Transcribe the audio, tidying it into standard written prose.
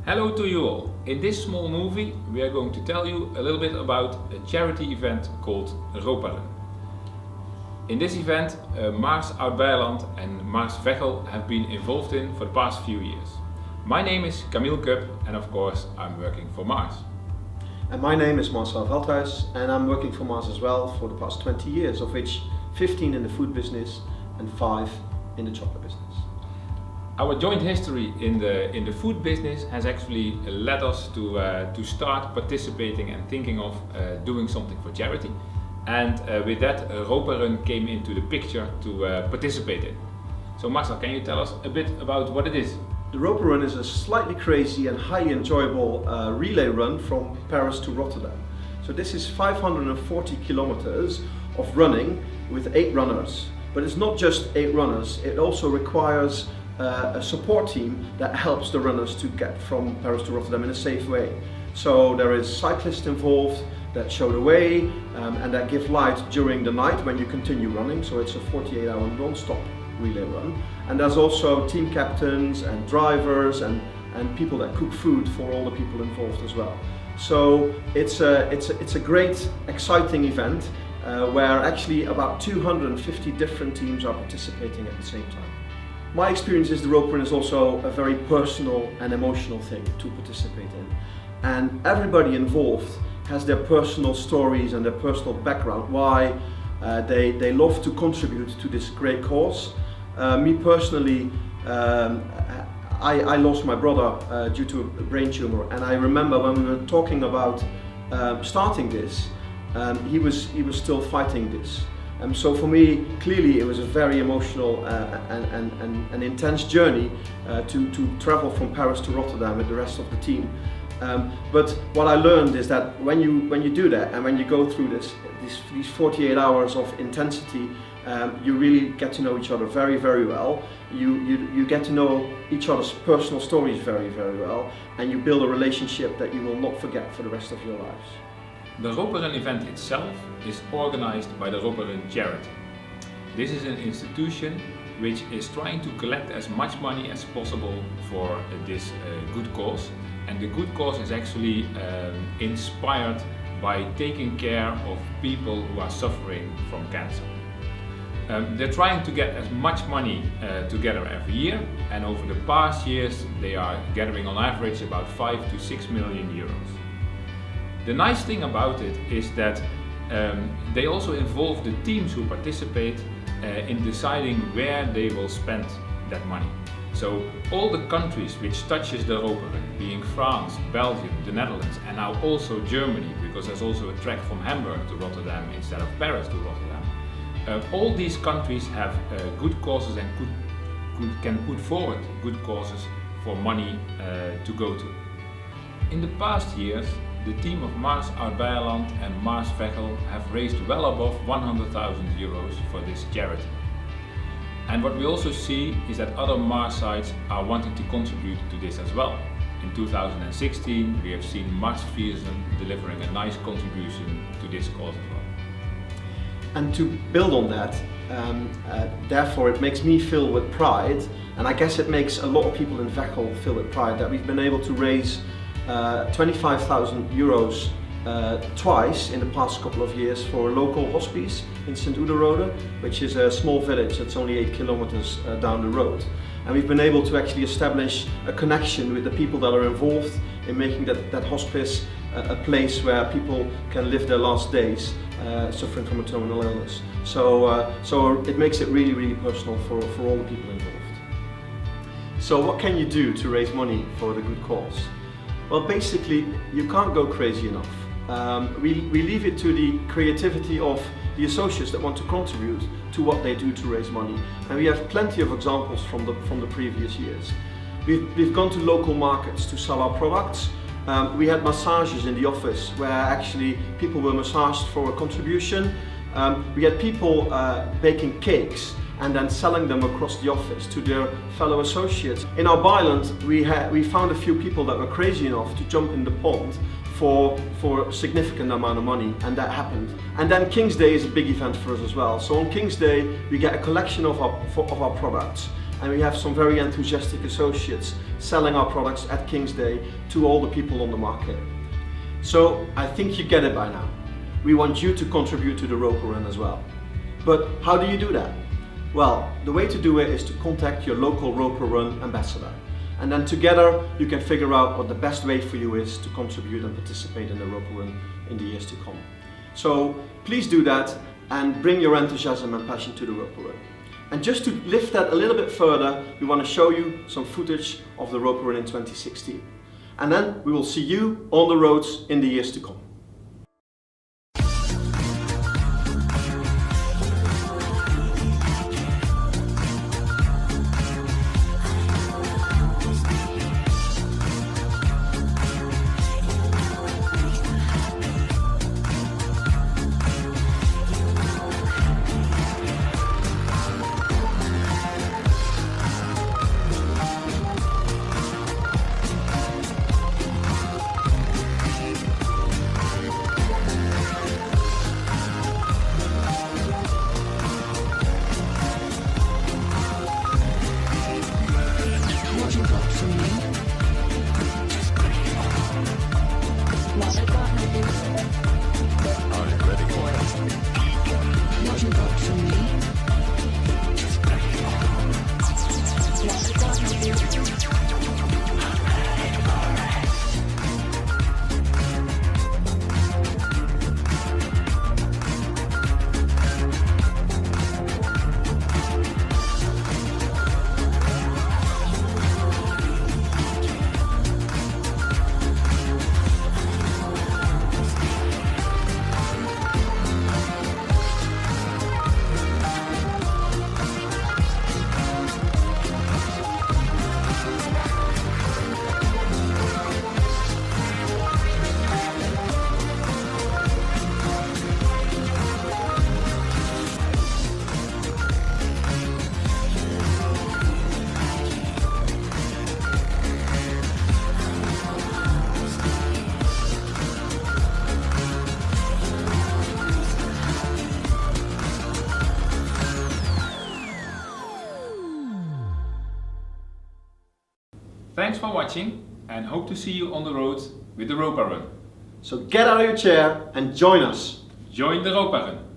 Hello to you all. In this small movie we are going to tell you a little bit about a charity event called RopaRun. In this event Mars Oud-Beijerland and Mars Veghel have been involved in for the past few years. My name is Camiel and of course I'm working for Mars. And my name is Marcel and I'm working for Mars as well for the past 20 years, of which 15 in the food business and 5 in the chocolate business. Our joint history in the food business has actually led us to start participating and thinking of doing something for charity. And with that RopaRun came into the picture to participate in. So Marcel, can you tell us a bit about what it is? The RopaRun is a slightly crazy and highly enjoyable relay run from Paris to Rotterdam. So this is 540 kilometers of running with 8 runners. But it's not just 8 runners, it also requires a support team that helps the runners to get from Paris to Rotterdam in a safe way. So there is cyclists involved that show the way and that give light during the night when you continue running. So it's a 48-hour non-stop relay run. And there's also team captains and drivers and people that cook food for all the people involved as well. So it's a great, exciting event where actually about 250 different teams are participating at the same time. My experience is the RopaRun is also a very personal and emotional thing to participate in. And everybody involved has their personal stories and their personal background, why they love to contribute to this great cause. Me personally, I lost my brother due to a brain tumor, and I remember when we were talking about starting this, he was still fighting this. So for me, clearly it was a very emotional and intense journey to travel from Paris to Rotterdam with the rest of the team. But what I learned is that when you do that and when you go through these 48 hours of intensity, you really get to know each other very, very well. You get to know each other's personal stories very, very well, and you build a relationship that you will not forget for the rest of your lives. The RopaRun event itself is organized by the RopaRun charity. This is an institution which is trying to collect as much money as possible for this good cause. And the good cause is actually inspired by taking care of people who are suffering from cancer. They're trying to get as much money together every year, and over the past years they are gathering on average about 5 to 6 million euros. The nice thing about it is that they also involve the teams who participate in deciding where they will spend that money. So all the countries which touches the RopaRun, being France, Belgium, the Netherlands, and now also Germany, because there's also a track from Hamburg to Rotterdam instead of Paris to Rotterdam. All these countries have good causes and can put forward good causes for money to go to. In the past years, the team of Mars Oud-Beijerland and Mars Veghel have raised well above 100,000 euros for this charity. And what we also see is that other Mars sites are wanting to contribute to this as well. In 2016 we have seen Mars Viersen delivering a nice contribution to this cause as well. And to build on that, therefore it makes me feel with pride, and I guess it makes a lot of people in Veghel feel with pride, that we've been able to raise 25,000 euros twice in the past couple of years for a local hospice in St. Uderode, which is a small village that's only 8 kilometers down the road. And we've been able to actually establish a connection with the people that are involved in making that hospice a place where people can live their last days suffering from a terminal illness. So it makes it really, really personal for all the people involved. So what can you do to raise money for the good cause? Well, basically, you can't go crazy enough. We leave it to the creativity of the associates that want to contribute to what they do to raise money. And we have plenty of examples from the previous years. We've gone to local markets to sell our products. We had massages in the office where actually people were massaged for a contribution. We had people baking cakes and then selling them across the office to their fellow associates. In our Beijerland, we found a few people that were crazy enough to jump in the pond for a significant amount of money, and that happened. And then King's Day is a big event for us as well. So on King's Day, we get a collection of our products, and we have some very enthusiastic associates selling our products at King's Day to all the people on the market. So I think you get it by now. We want you to contribute to the RopaRun as well. But how do you do that? Well, the way to do it is to contact your local RopaRun ambassador. And then together you can figure out what the best way for you is to contribute and participate in the RopaRun in the years to come. So please do that and bring your enthusiasm and passion to the RopaRun. And just to lift that a little bit further, we want to show you some footage of the RopaRun in 2016. And then we will see you on the roads in the years to come. Thanks for watching and hope to see you on the road with the RopaRun. So get out of your chair and join us. Join the RopaRun.